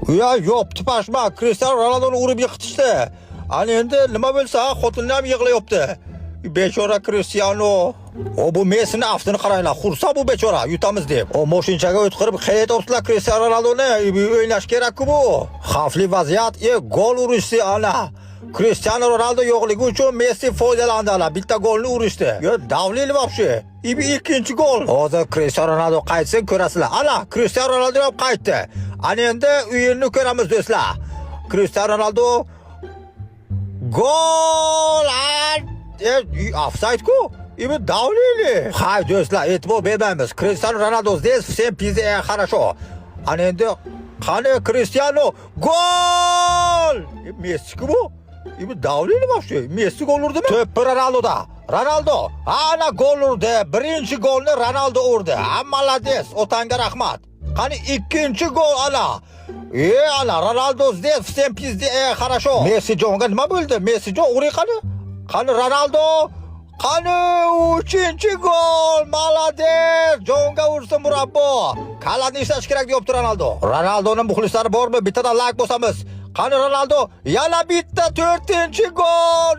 Ya yopti pashma, Cristiano Ronaldoni urib yiqitishdi. Ana endi nima bo'lsa, xotinlar ham yig'layapti. Bechora Cristiano. O bu Messi'ni aftini qaranglar, xursa bu bechora, yutamiz deb. O moshinchaga o'tqirib qaytayaptilar Cristiano Ronaldoni, o'ynash kerak-ku bu. Xavfli vaziyat, gol urishdi ana. Cristiano Ronaldo yo'qligi uchun Messi foydalandilar. Bitta golni urishdi. Yo, davleli вообще. Ikkinchi gol. Hozir Cristiano Ronaldo qaytsin ko'rasizlar. Ana, Cristiano Ronaldo ham qaytdi. Ana endi o'yinni ko'ramiz do'stlar. Cristiano Ronaldo gol! Offside-ku. Ibi davleli. Hay do'stlar, e'tibor bermaymiz. Cristiano Ronaldo здесь всем пиздец хорошо. Ana endi qani Cristiano gol! Messi-ku bu. Ibi davleli вообще. Messi gol urdimi? To'pi Ronaldoda. Ronaldo ana gol urdi. Birinchi golni Ronaldo urdi. Молодец. Otanga rahmat. Qani ikkinchi gol ana. Ana Ronaldo здесь всем пиздец хорошо. Messi jonga nima bo'ldi? Messi jon uring qani? Qani Ronaldo? Qani uchinchi gol. Молодец. Jonga ursin murabbo. Qalatni ishlash kerak deyapti Ronaldo. Ronaldoning muxlislari bormi? Bittadan like bosamiz. Qani Ronaldo yana bitta 4-chi gol.